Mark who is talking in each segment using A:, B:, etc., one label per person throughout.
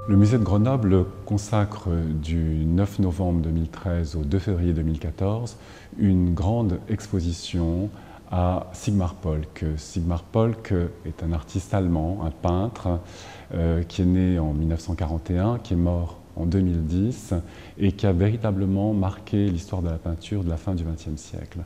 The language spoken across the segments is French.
A: Le musée de Grenoble consacre du 9 novembre 2013 au 2 février 2014 une grande exposition à Sigmar Polke. Sigmar Polke est un artiste allemand, un peintre qui est né en 1941, qui est mort en 2010 et qui a véritablement marqué l'histoire de la peinture de la fin du XXe siècle.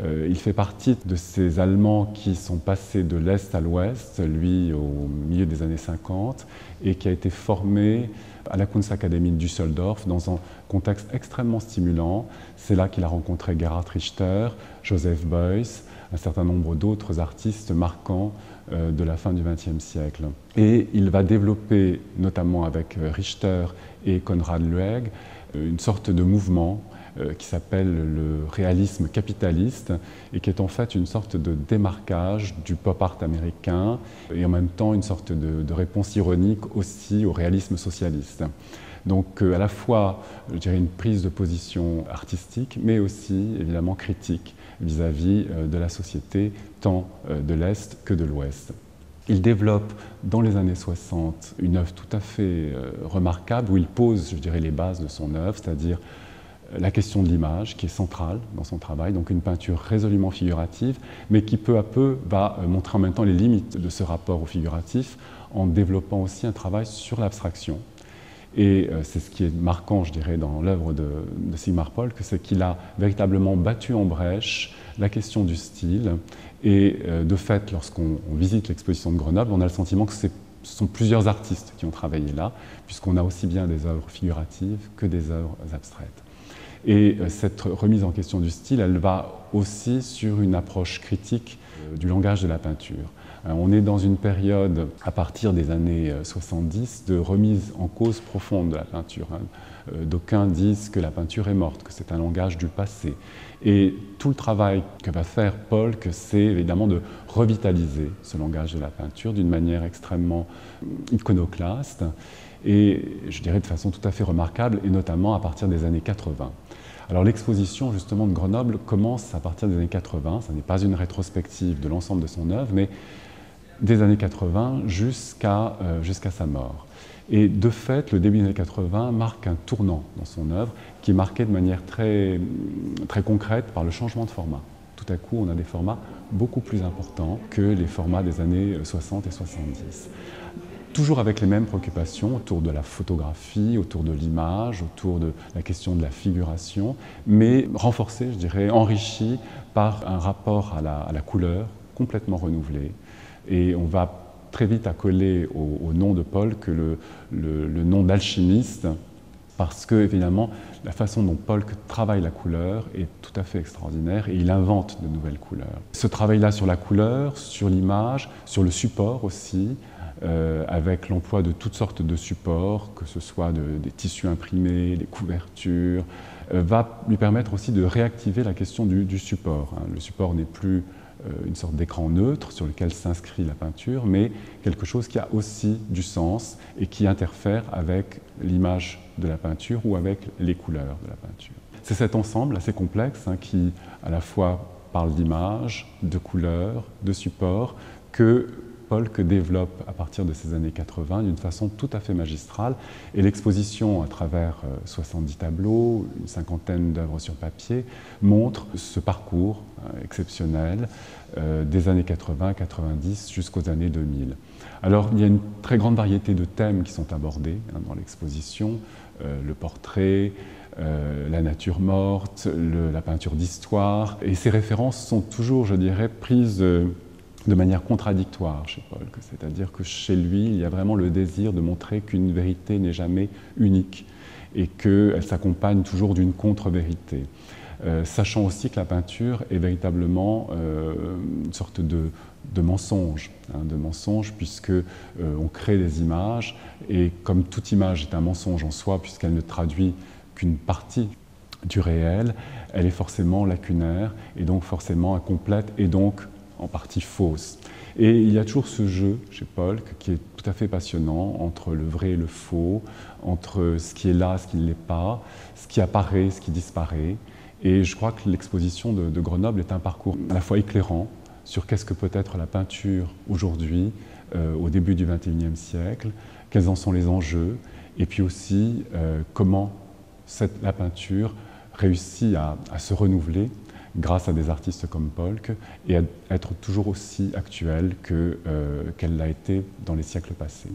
A: Il fait partie de ces Allemands qui sont passés de l'Est à l'Ouest, lui au milieu des années 50, et qui a été formé à la Kunstakademie de Düsseldorf dans un contexte extrêmement stimulant. C'est là qu'il a rencontré Gerhard Richter, Joseph Beuys, un certain nombre d'autres artistes marquants de la fin du XXe siècle. Et il va développer, notamment avec Richter et Konrad Loeg, une sorte de mouvement qui s'appelle le réalisme capitaliste et qui est en fait une sorte de démarquage du pop art américain et en même temps une sorte de réponse ironique aussi au réalisme socialiste. Donc à la fois, je dirais, une prise de position artistique, mais aussi évidemment critique vis-à-vis de la société, tant de l'Est que de l'Ouest. Il développe dans les années 60 une œuvre tout à fait remarquable où il pose, je dirais, les bases de son œuvre, c'est-à-dire la question de l'image qui est centrale dans son travail, donc une peinture résolument figurative, mais qui peu à peu va montrer en même temps les limites de ce rapport au figuratif en développant aussi un travail sur l'abstraction. Et c'est ce qui est marquant, je dirais, dans l'œuvre de Sigmar Polke, c'est qu'il a véritablement battu en brèche la question du style. Et de fait, lorsqu'on visite l'exposition de Grenoble, on a le sentiment que ce sont plusieurs artistes qui ont travaillé là, puisqu'on a aussi bien des œuvres figuratives que des œuvres abstraites. Et cette remise en question du style, elle va aussi sur une approche critique du langage de la peinture. On est dans une période, à partir des années 70, de remise en cause profonde de la peinture. D'aucuns disent que la peinture est morte, que c'est un langage du passé. Et tout le travail que va faire Polke, c'est évidemment de revitaliser ce langage de la peinture d'une manière extrêmement iconoclaste et, je dirais, de façon tout à fait remarquable, et notamment à partir des années 80. Alors l'exposition justement de Grenoble commence à partir des années 80, ce n'est pas une rétrospective de l'ensemble de son œuvre, mais des années 80 jusqu'à sa mort. Et de fait, le début des années 80 marque un tournant dans son œuvre qui est marqué de manière très concrète par le changement de format. Tout à coup, on a des formats beaucoup plus importants que les formats des années 60 et 70. Toujours avec les mêmes préoccupations autour de la photographie, autour de l'image, autour de la question de la figuration, mais renforcée, je dirais, enrichie par un rapport à la couleur complètement renouvelé. Et on va très vite accoler au nom de Polke le nom d'alchimiste, parce que, évidemment, la façon dont Polke travaille la couleur est tout à fait extraordinaire et il invente de nouvelles couleurs. Ce travail-là sur la couleur, sur l'image, sur le support aussi, avec l'emploi de toutes sortes de supports, que ce soit des tissus imprimés, des couvertures, va lui permettre aussi de réactiver la question du support. Le support n'est plus une sorte d'écran neutre sur lequel s'inscrit la peinture, mais quelque chose qui a aussi du sens et qui interfère avec l'image de la peinture ou avec les couleurs de la peinture. C'est cet ensemble assez complexe qui à la fois parle d'image, de couleurs, de support, que Polke développe à partir de ces années 80 d'une façon tout à fait magistrale. Et l'exposition, à travers 70 tableaux, une cinquantaine d'œuvres sur papier, montre ce parcours exceptionnel des années 80, 90 jusqu'aux années 2000. Alors, il y a une très grande variété de thèmes qui sont abordés dans l'exposition, le portrait, la nature morte, la peinture d'histoire. Et ces références sont toujours, je dirais, prises de manière contradictoire chez Polke, c'est-à-dire que chez lui, il y a vraiment le désir de montrer qu'une vérité n'est jamais unique et qu'elle s'accompagne toujours d'une contre-vérité. Sachant aussi que la peinture est véritablement une sorte de mensonge, puisque on crée des images et comme toute image est un mensonge en soi, puisqu'elle ne traduit qu'une partie du réel, elle est forcément lacunaire et donc forcément incomplète et donc en partie fausse. Et il y a toujours ce jeu chez Polke qui est tout à fait passionnant entre le vrai et le faux, entre ce qui est là, ce qui ne l'est pas, ce qui apparaît, ce qui disparaît. Et je crois que l'exposition de Grenoble est un parcours à la fois éclairant sur qu'est-ce que peut être la peinture aujourd'hui, au début du XXIe siècle, quels en sont les enjeux, et puis aussi comment la peinture réussit à se renouveler grâce à des artistes comme Polk et à être toujours aussi actuelle qu'elle l'a été dans les siècles passés.